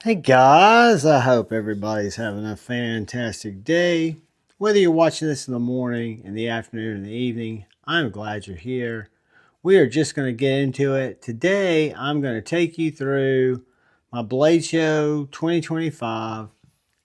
Hey guys, I hope everybody's having a fantastic day. Whether you're watching this in the morning, in the afternoon, in the evening, I'm glad you're here. We are just going to get into it. Today, I'm going to take you through my Blade Show 2025,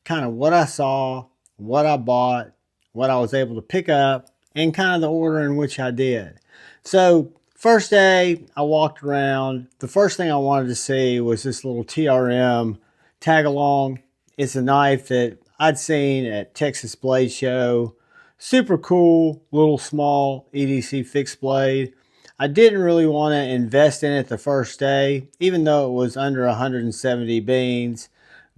kind of what I saw, what I bought, what I was able to pick up, and kind of the order in which I did. So, first day, I walked around. The first thing I wanted to see was this little TRM Tagalong. It's a knife that I'd seen at Texas Blade Show. Super cool, little small EDC fixed blade. I didn't really want to invest in it the first day, even though it was under 170 beans.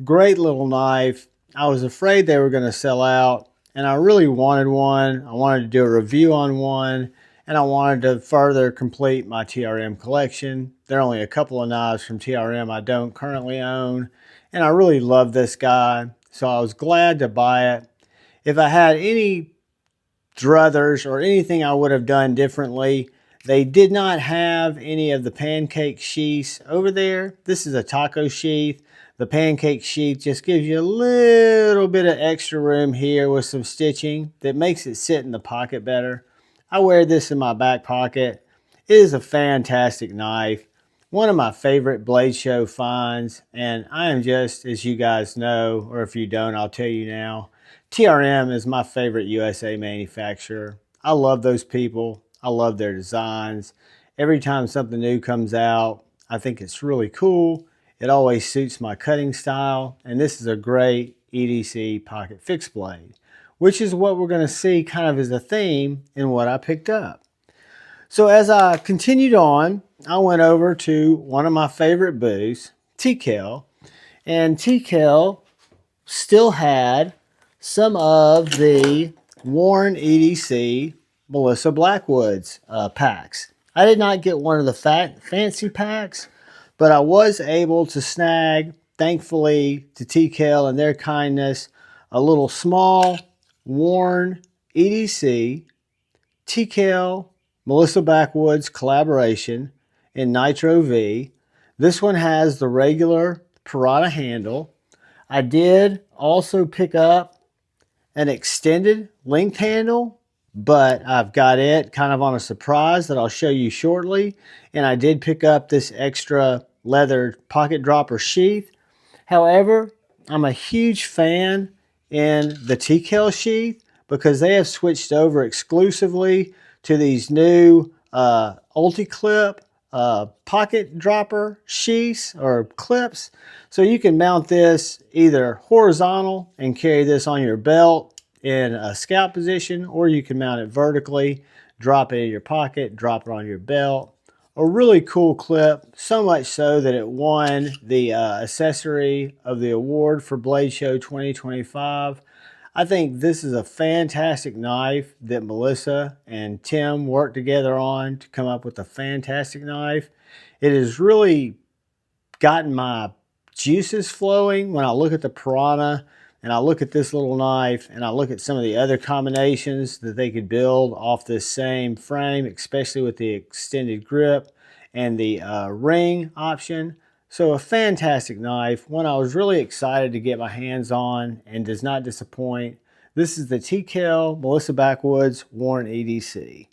Great little knife. I was afraid they were going to sell out, and I really wanted one. I wanted to do a review on one, and I wanted to further complete my TRM collection. There are only a couple of knives from TRM I don't currently own, and I really love this guy, so I was glad to buy it. If I had any druthers or anything I would have done differently, they did not have any of the pancake sheaths over there. This is a taco sheath. The pancake sheath just gives you a little bit of extra room here with some stitching that makes it sit in the pocket better. I wear this in my back pocket. It is a fantastic knife. One of my favorite Blade Show finds, and I am just, as you guys know, or if you don't, I'll tell you now, TRM is my favorite USA manufacturer. I love those people. I love their designs. Every time something new comes out, I think it's really cool. It always suits my cutting style, and this is a great EDC pocket fixed blade, which is what we're going to see kind of as a theme in what I picked up. So as I continued on, I went over to one of my favorite booths, T.Kell, and T.Kell still had some of the Wharn EDC Melissa Blackwood's packs. I did not get one of the fancy packs, but I was able to snag, thankfully to T.Kell and their kindness, a little small Wharn EDC T.Kell Melissa Blackwood's collaboration in Nitro V. This one has the regular Piranha handle. I did also pick up an extended length handle, but I've got it kind of on a surprise that I'll show you shortly. And I did pick up this extra leather pocket dropper sheath. However, I'm a huge fan in the T.Kell sheath because they have switched over exclusively to these new Ulti-Clip pocket dropper sheaths or clips. So you can mount this either horizontal and carry this on your belt in a scout position, or you can mount it vertically, drop it in your pocket, drop it on your belt. A really cool clip, so much so that it won the accessory of the award for Blade Show 2025. I think this is a fantastic knife that Melissa and Tim worked together on to come up with a fantastic knife. It has really gotten my juices flowing when I look at the Piranha and I look at this little knife and I look at some of the other combinations that they could build off this same frame, especially with the extended grip and the ring option. So a fantastic knife, one I was really excited to get my hands on and does not disappoint. This is the T.Kell Melissa Blackwood's Wharn EDC.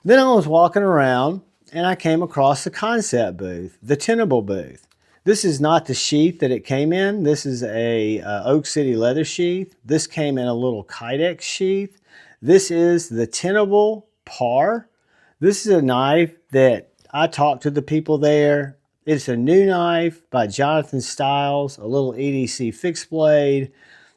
Then I was walking around and I came across the concept booth, the Tenable booth. This is not the sheath that it came in. This is a Oak City leather sheath. This came in a little Kydex sheath. This is the Tenable Parr. This is a knife that I talked to the people there. It's a new knife by Jonathan Stiles, a little EDC fixed blade.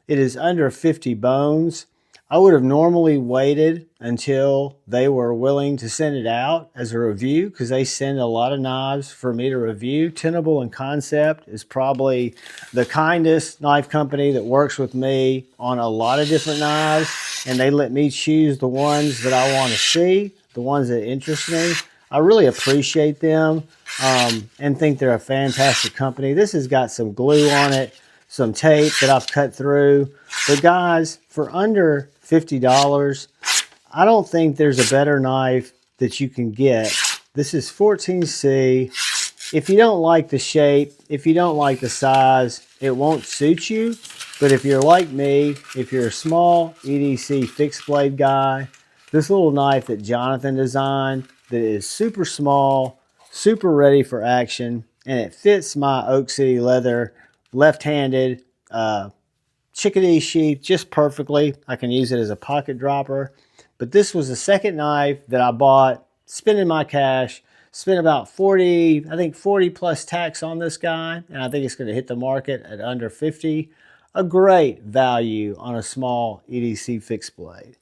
It is under 50 bones. I would have normally waited until they were willing to send it out as a review because they send a lot of knives for me to review. Tenable and Concept is probably the kindest knife company that works with me on a lot of different knives, and they let me choose the ones that I want to see, the ones that interest me. I really appreciate them and think they're a fantastic company. This has got some glue on it, some tape that I've cut through. But guys, for under $50, I don't think there's a better knife that you can get. This is 14C. If you don't like the shape, if you don't like the size, it won't suit you. But if you're like me, if you're a small EDC fixed blade guy, this little knife that Jonathan designed that is super small, super ready for action, and it fits my Oak City leather left-handed chickadee sheath just perfectly. I can use it as a pocket dropper. But this was the second knife that I bought, spending my cash, spent about 40, I think 40 plus tax on this guy, and I think it's going to hit the market at under 50. A great value on a small EDC fixed blade.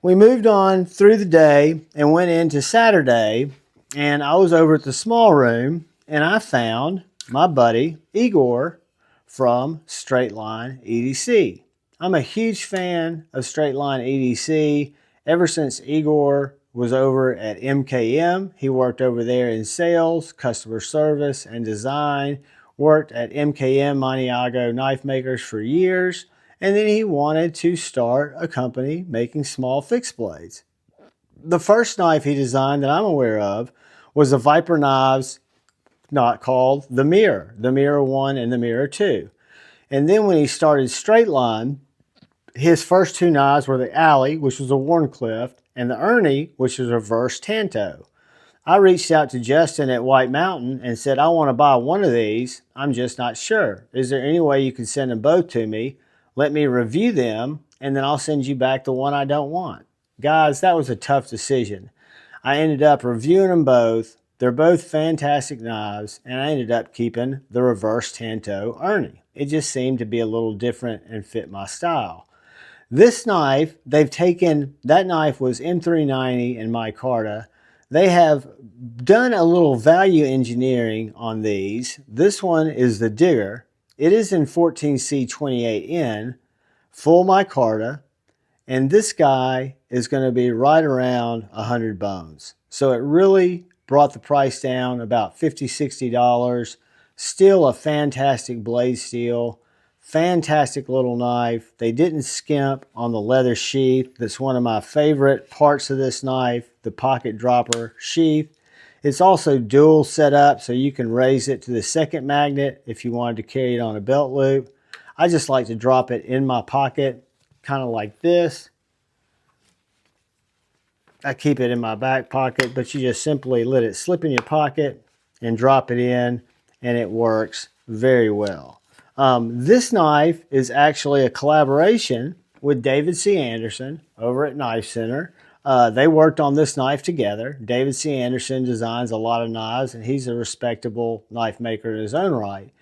We moved on through the day and went into Saturday, and I was over at the small room, and I found my buddy Igor from StraightLine EDC. I'm a huge fan of StraightLine EDC ever since Igor was over at MKM. He worked over there in sales, customer service, and design. Worked at MKM Maniago Knife Makers for years, and then he wanted to start a company making small fixed blades. The first knife he designed that I'm aware of was a Viper Knives, not called the MR-1 and the MR-2. And then when he started StraightLine, his first two knives were the Alley, which was a Wharncliffe, and the Ernie, which was a reverse Tanto. I reached out to Justin at White Mountain and said, I want to buy one of these. I'm just not sure. Is there any way you can send them both to me? Let me review them, and then I'll send you back the one I don't want. Guys, that was a tough decision. I ended up reviewing them both. They're both fantastic knives, and I ended up keeping the reverse Tanto Ernie. It just seemed to be a little different and fit my style. This knife, that knife was M390 in micarta. They have done a little value engineering on these. This one is the Digger. It is in 14C28N, full micarta, and this guy is going to be right around 100 bones. So it really brought the price down about $50, $60. Still a fantastic blade steel. Fantastic little knife. They didn't skimp on the leather sheath. That's one of my favorite parts of this knife, the pocket dropper sheath. It's also dual set up, so you can raise it to the second magnet if you wanted to carry it on a belt loop. I just like to drop it in my pocket, kind of like this. I keep it in my back pocket, but you just simply let it slip in your pocket and drop it in, and it works very well. This knife is actually a collaboration with David C. Anderson over at Knife Center. They worked on this knife together. David C. Anderson designs a lot of knives, and he's a respectable knife maker in his own right.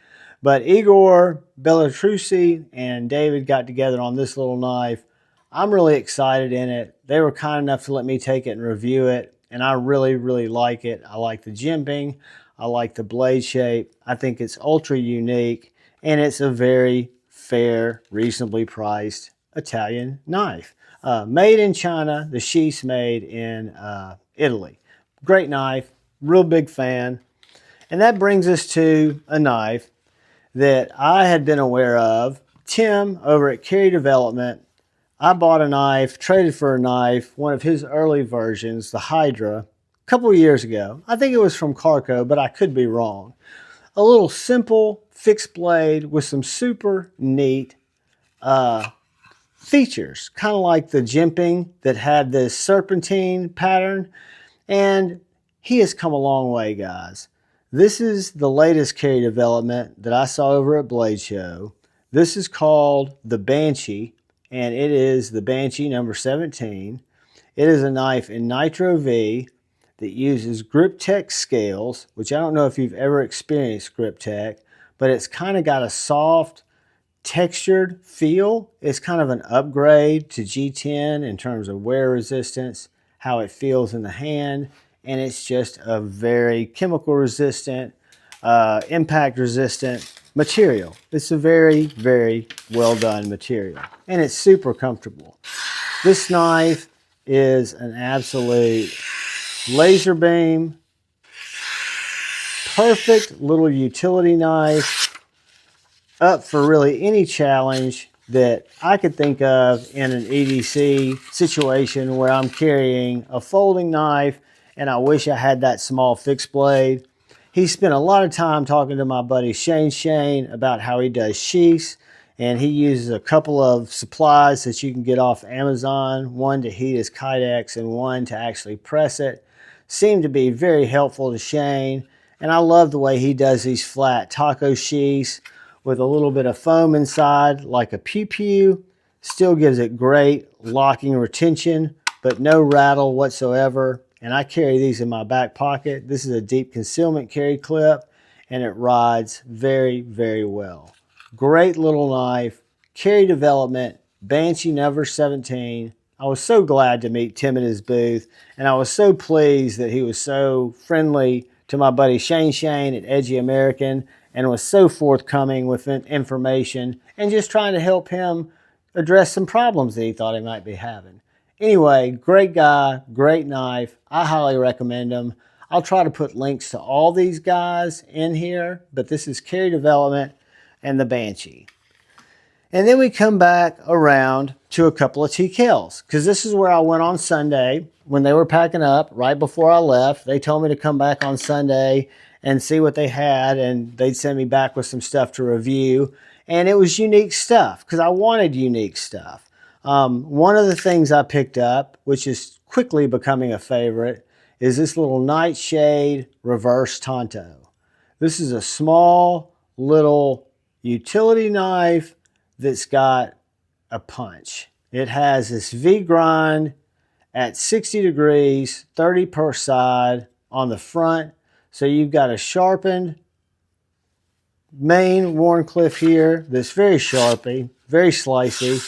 But Igor Bellatrusi and David got together on this little knife. I'm really excited in it. They were kind enough to let me take it and review it, and I really, really like it. I like the jimping. I like the blade shape. I think it's ultra unique. And it's a very fair, reasonably priced Italian knife. Made in China, the sheath's made in Italy. Great knife, real big fan. And that brings us to a knife that I had been aware of. Tim over at Carry Development, I bought a knife, traded for a knife, one of his early versions, the Hydra, a couple of years ago. I think it was from Carco, but I could be wrong. A little simple fixed blade with some super neat features, kind of like the jimping that had this serpentine pattern. And he has come a long way, guys. This is the latest carry development that I saw over at Blade Show. This is called the Banshee, and it is the Banshee number 17. It is a knife in Nitro V that uses Grip Tech scales, which I don't know if you've ever experienced Grip Tech, but it's kind of got a soft, textured feel. It's kind of an upgrade to G10 in terms of wear resistance, how it feels in the hand, and it's just a very chemical resistant, impact resistant material. It's a very, very well done material, and it's super comfortable. This knife is an absolute laser beam, perfect little utility knife, up for really any challenge that I could think of in an EDC situation where I'm carrying a folding knife and I wish I had that small fixed blade. He spent a lot of time talking to my buddy Shane about how he does sheaths, and he uses a couple of supplies that you can get off Amazon, one to heat his Kydex and one to actually press it. Seemed to be very helpful to Shane, and I love the way he does these flat taco sheaths with a little bit of foam inside like a pew pew. Still gives it great locking retention, but no rattle whatsoever. And I carry these in my back pocket. This is a deep concealment carry clip, and it rides very, very well. Great little knife, carry development, Banshee number 17. I was so glad to meet Tim at his booth, and I was so pleased that he was so friendly to my buddy Shane at Edgy American, and was so forthcoming with information and just trying to help him address some problems that he thought he might be having. Anyway, great guy, great knife. I highly recommend him. I'll try to put links to all these guys in here, but this is Carry Development and the Banshee. And then we come back around to a couple of T.Kells, because this is where I went on Sunday when they were packing up right before I left. They told me to come back on Sunday and see what they had, and they'd send me back with some stuff to review. And it was unique stuff, because I wanted unique stuff. One of the things I picked up, which is quickly becoming a favorite, is this little Nightshade reverse Tonto. This is a small little utility knife that's got a punch. It has this V-grind at 60 degrees, 30 per side on the front. So you've got a sharpened main Wharncliffe here that's very sharpy, very slicey.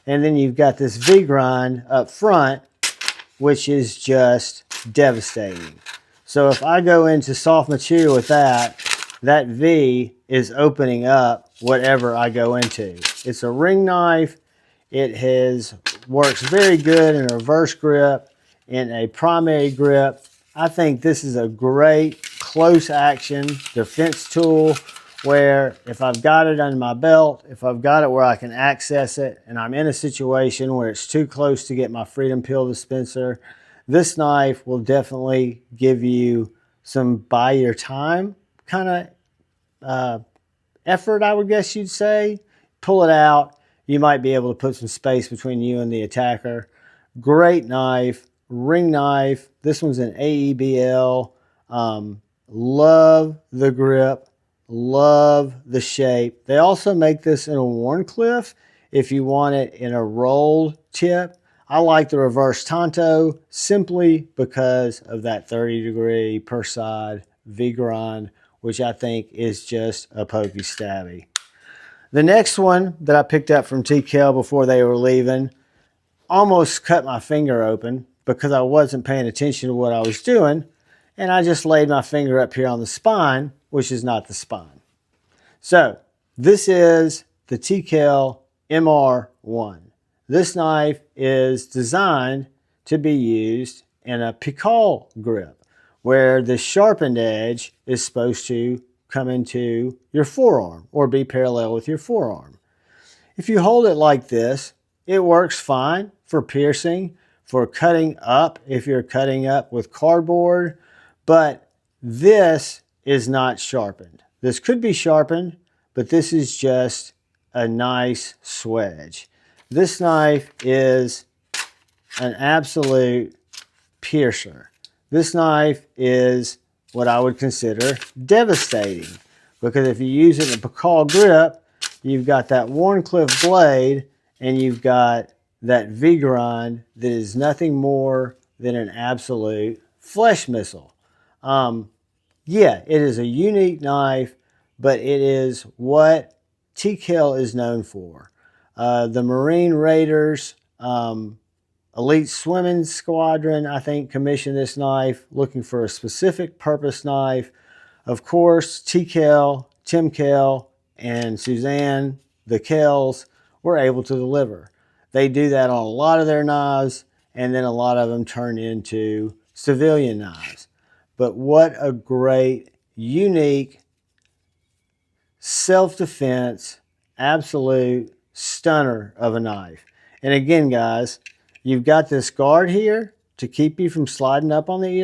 And then you've got this V-grind up front, which is just devastating. So if I go into soft material with that, that V is opening up whatever I go into. It's a ring knife. It works very good in a reverse grip, in a primary grip. I think this is a great close action defense tool, where if I've got it under my belt, if I've got it where I can access it, and I'm in a situation where it's too close to get my Freedom Pill dispenser, this knife will definitely give you some buy your time kind of effort, I would guess you'd say. Pull it out. You might be able to put some space between you and the attacker. Great knife, ring knife. This one's an AEBL. Love the grip. Love the shape. They also make this in a Wharncliffe if you want it in a rolled tip. I like the reverse Tanto simply because of that 30 degree per side V-grind, which I think is just a pokey stabby. The next one that I picked up from T.Kell before they were leaving almost cut my finger open because I wasn't paying attention to what I was doing, and I just laid my finger up here on the spine, which is not the spine. So this is the T.Kell MR-1. This knife is designed to be used in a pickle grip, where the sharpened edge is supposed to come into your forearm or be parallel with your forearm. If you hold it like this, it works fine for piercing, for cutting up if you're cutting up with cardboard, but this is not sharpened. This could be sharpened, but this is just a nice swedge. This knife is an absolute piercer. This knife is what I would consider devastating, because if you use it in a pickle grip, you've got that Wharncliffe blade and you've got that V-grind that is nothing more than an absolute flesh missile. Yeah, it is a unique knife, but it is what T.Kell is known for. The Marine Raiders Elite Swimming Squadron, I think, commissioned this knife looking for a specific purpose knife. Of course, T.Kell, Tim Kell, and Suzanne, the Kells, were able to deliver. They do that on a lot of their knives, and then a lot of them turn into civilian knives. But what a great, unique, self-defense, absolute stunner of a knife. And again, guys, you've got this guard here to keep you from sliding up on the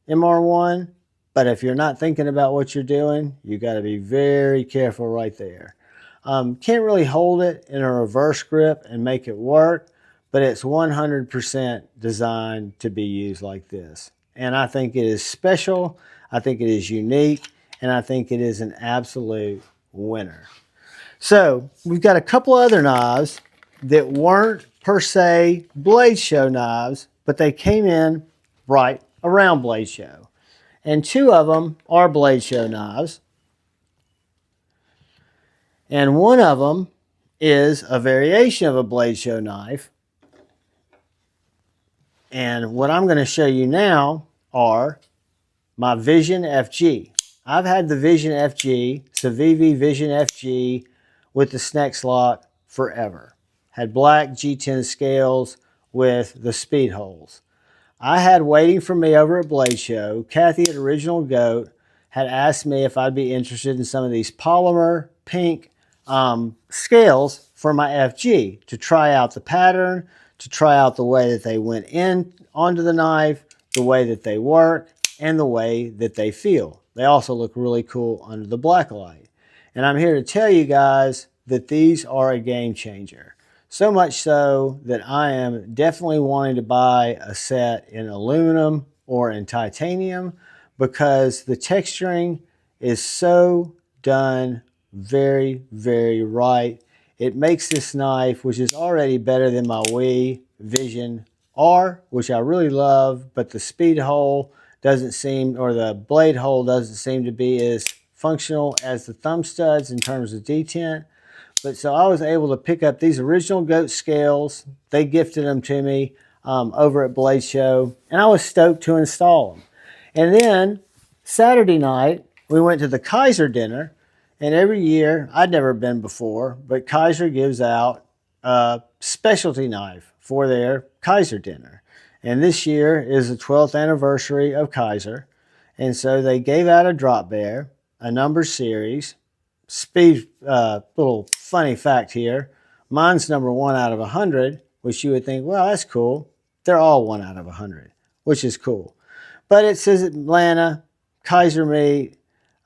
MR-1, But if you're not thinking about what you're doing, you got to be very careful right there. Can't really hold it in a reverse grip and make it work, but it's 100% designed to be used like this. And I think it is special, I think it is unique, and I think it is an absolute winner. So we've got a couple other knives that weren't per se Blade Show knives, but they came in right around Blade Show. And two of them are Blade Show knives. And one of them is a variation of a Blade Show knife. And what I'm going to show you now are my Vision FG. I've had the Vision FG, Civivi Vision FG with the Snex lock forever. Had black G10 scales with the speed holes. I had waiting for me over at Blade Show, Kathy at Original Goat had asked me if I'd be interested in some of these polymer pink scales for my FG to try out the pattern, to try out the way that they went in onto the knife, the way that they work, and the way that they feel. They also look really cool under the black light. And I'm here to tell you guys that these are a game changer. So much so that I am definitely wanting to buy a set in aluminum or in titanium because the texturing is so done very, very right. It makes this knife, which is already better than my Wii Vision R, which I really love, but the speed hole doesn't seem, or the blade hole doesn't seem to be as functional as the thumb studs in terms of detent. But so I was able to pick up these original Goat scales. They gifted them to me over at Blade Show, and I was stoked to install them. And then Saturday night, we went to the Kizer dinner, and every year, I'd never been before, but Kizer gives out a specialty knife for their Kizer dinner. And this year is the 12th anniversary of Kizer, and so they gave out a drop bear, a number series. Speed, little funny fact here, mine's number 1 out of 100, which you would think, well, that's cool. They're all 1 out of 100, which is cool. But it says Atlanta, Kizer meet,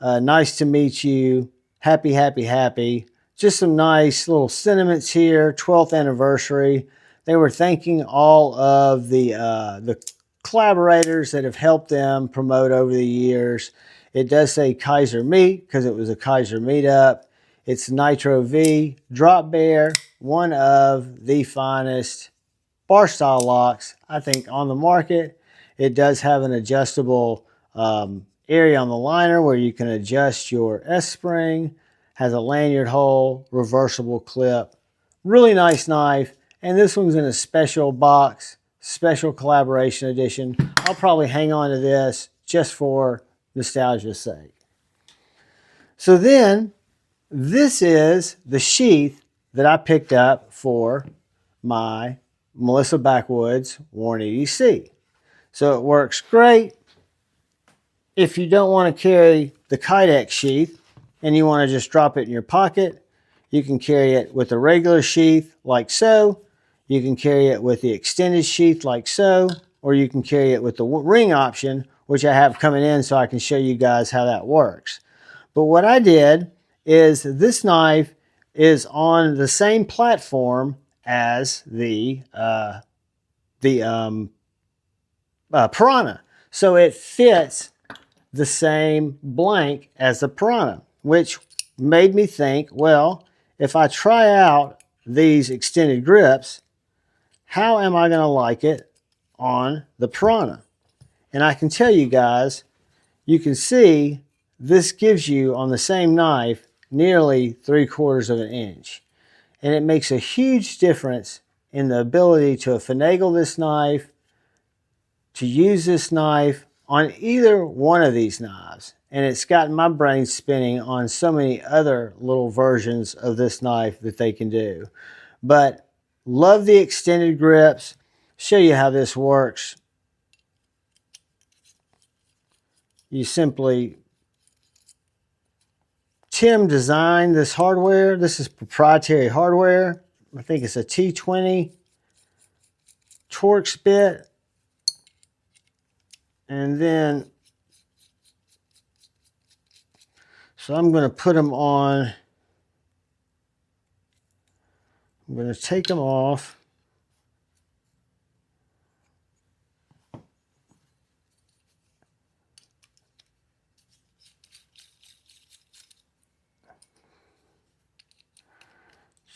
nice to meet you, happy, happy, happy. Just some nice little sentiments here, 12th anniversary. They were thanking all of the collaborators that have helped them promote over the years. It does say Kizer Meet because it was a Kizer meetup. It's Nitro V drop bear, one of the finest bar style locks I think on the market. It does have an adjustable area on the liner where you can adjust your S-spring. Has a lanyard hole, reversible clip. Really nice knife. And this one's in a special box, special collaboration edition. I'll probably hang on to this just for nostalgia's sake. So then, this is the sheath that I picked up for my Melissa Blackwood's Wharn EDC. So it works great if you don't want to carry the Kydex sheath and you want to just drop it in your pocket. You can carry it with a regular sheath like so. You can carry it with the extended sheath like so, or you can carry it with the ring option, which I have coming in so I can show you guys how that works. But what I did is this knife is on the same platform as the Piranha. So it fits the same blank as the Piranha, which made me think, well, if I try out these extended grips, how am I going to like it on the Piranha? And I can tell you guys, you can see this gives you on the same knife nearly 3/4 of an inch. And it makes a huge difference in the ability to finagle this knife, to use this knife on either one of these knives. And it's gotten my brain spinning on so many other little versions of this knife that they can do. But love the extended grips. Show you how this works. You simply, Tim designed this hardware. This is proprietary hardware. I think it's a T20 Torx bit. And then So I'm going to put them on. I'm going to take them off.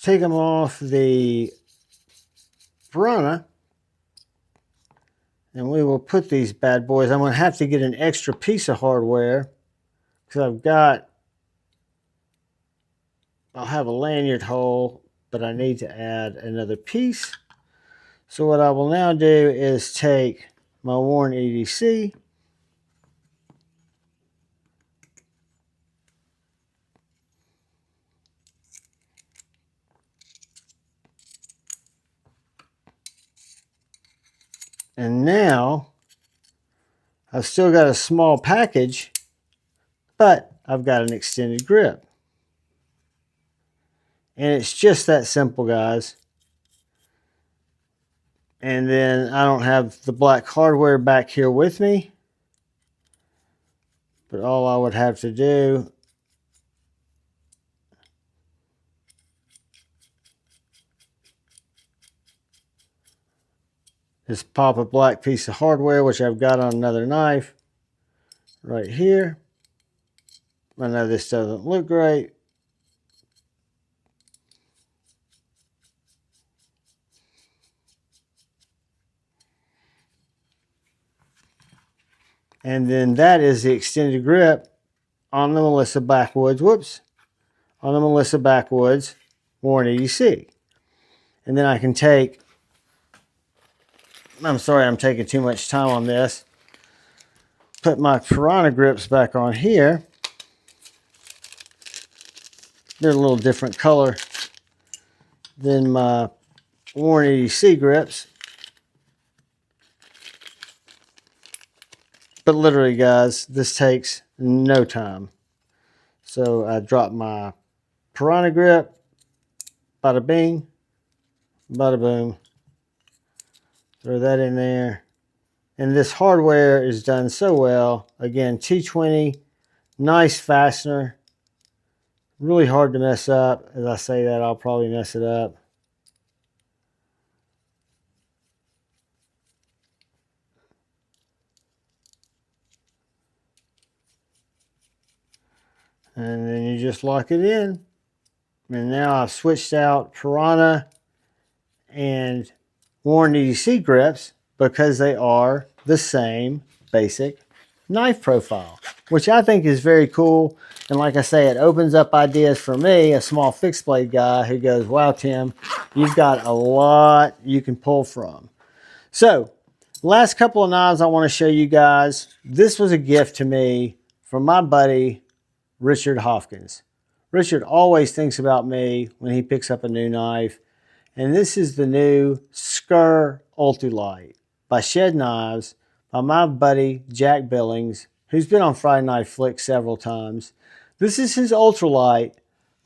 Take them off the Piranha. And we will put these bad boys. I'm going to have to get an extra piece of hardware because I'll have a lanyard hole, but I need to add another piece. So what I will now do is take my Wharn EDC, and now I've still got a small package, but I've got an extended grip. And it's just that simple, guys. And then I don't have the black hardware back here with me, but all I would have to do is pop a black piece of hardware, which I've got on another knife right here. I know this doesn't look great. And then that is the extended grip on the Melissa Blackwood's, on the Melissa Blackwood's Wharn EDC. And then I can take, I'm sorry I'm taking too much time on this, put my Piranha grips back on here. They're a little different color than my Wharn EDC grips. But literally, guys, this takes no time. So I drop my Piranha grip, bada bing, bada boom. Throw that in there. And this hardware is done so well. Again, T20, nice fastener. Really hard to mess up. As I say that, I'll probably mess it up. And then you just lock it in. And now I've switched out Piranha and Wharn EDC grips because they are the same basic knife profile, which I think is very cool. And like I say, it opens up ideas for me, a small fixed blade guy who goes, wow, Tim, you've got a lot you can pull from. So last couple of knives I want to show you guys. This was a gift to me from my buddy, Richard Hopkins. Richard always thinks about me when he picks up a new knife. And this is the new Skut Ultralight by Shed Knives by my buddy Jack Billings, who's been on Friday Night Flick several times. This is his ultralight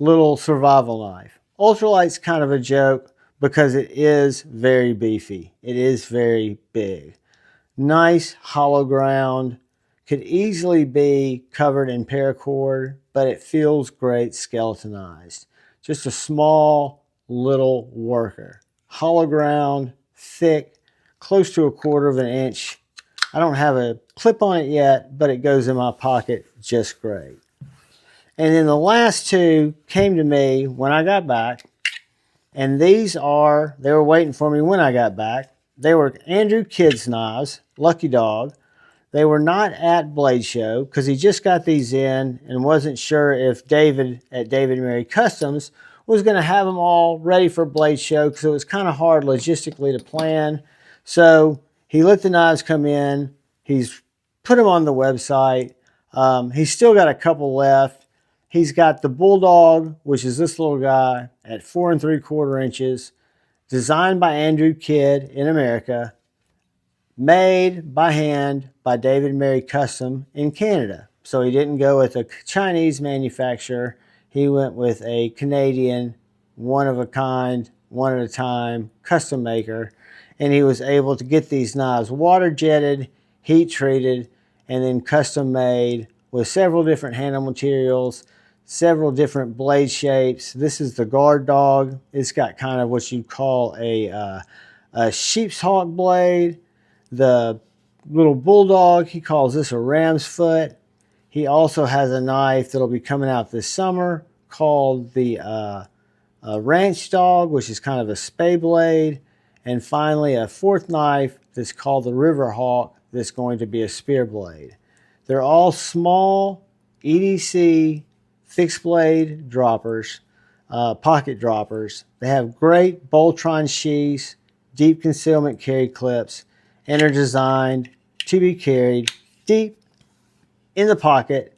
little survival knife. Ultralight's kind of a joke because it is very beefy. It is very big. Nice hollow ground. Could easily be covered in paracord, but it feels great skeletonized. Just a small little worker. Hollow ground, thick, close to 1/4 of an inch. I don't have a clip on it yet, but it goes in my pocket just great. And then the last two came to me when I got back. And these are, they were waiting for me when I got back. They were Andrew Kidd's knives, Lucky Dog. They were not at Blade Show because he just got these in and wasn't sure if David at David Mary Customs was going to have them all ready for Blade Show because it was kind of hard logistically to plan. So he let the knives come in. He's put them on the website. He's still got a couple left. He's got the BullDog, which is this little guy at 4 3/4 inches, designed by Andrew Kidd in America, made by hand by David Mary Custom in Canada. So he didn't go with a Chinese manufacturer. He went with a Canadian, one of a kind, one at a time, custom maker. And he was able to get these knives water jetted, heat treated, and then custom made with several different handle materials, several different blade shapes. This is the GuardDog. It's got kind of what you'd call a sheep's hawk blade. The little bulldog, he calls this a ram's foot. He also has a knife that'll be coming out this summer called the ranch dog, which is kind of a spay blade. And finally, a fourth knife that's called the river hawk that's going to be a spear blade. They're all small EDC fixed blade droppers, pocket droppers. They have great Boltron sheaths, deep concealment carry clips, and are designed to be carried deep in the pocket,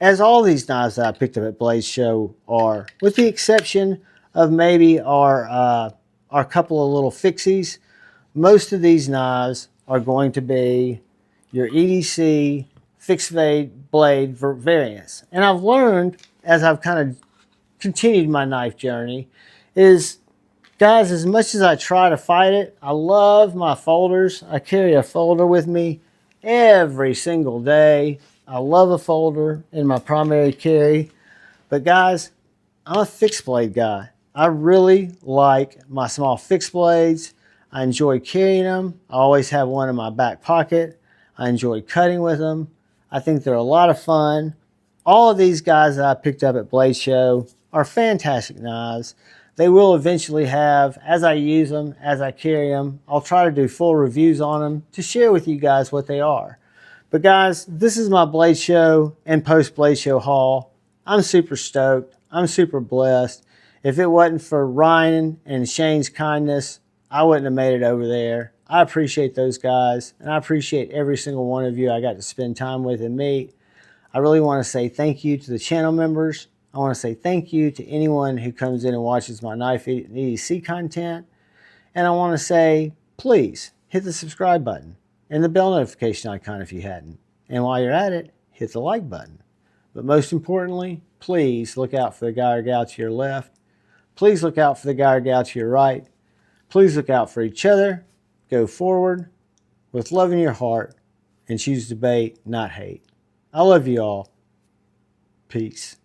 as all these knives that I picked up at Blade Show are, with the exception of maybe our couple of little fixies. Most of these knives are going to be your EDC fixed blade variants. And I've learned, as I've kind of continued my knife journey, is, guys, as much as I try to fight it, I love my folders. I carry a folder with me every single day. I love a folder in my primary carry. But guys, I'm a fixed blade guy. I really like my small fixed blades. I enjoy carrying them. I always have one in my back pocket. I enjoy cutting with them. I think they're a lot of fun. All of these guys that I picked up at Blade Show are fantastic knives. They will eventually have, as I use them, as I carry them, I'll try to do full reviews on them to share with you guys what they are. But guys, this is my Blade Show and post Blade Show haul. I'm super stoked. I'm super blessed. If it wasn't for Ryan and Shane's kindness, I wouldn't have made it over there. I appreciate those guys, and I appreciate every single one of you I got to spend time with and meet. I really want to say thank you to the channel members. I want to say thank you to anyone who comes in and watches my knife and EDC content. And I want to say, please hit the subscribe button and the bell notification icon if you hadn't. And while you're at it, hit the like button. But most importantly, please look out for the guy or gal to your left. Please look out for the guy or gal to your right. Please look out for each other. Go forward with love in your heart and choose debate, not hate. I love you all. Peace.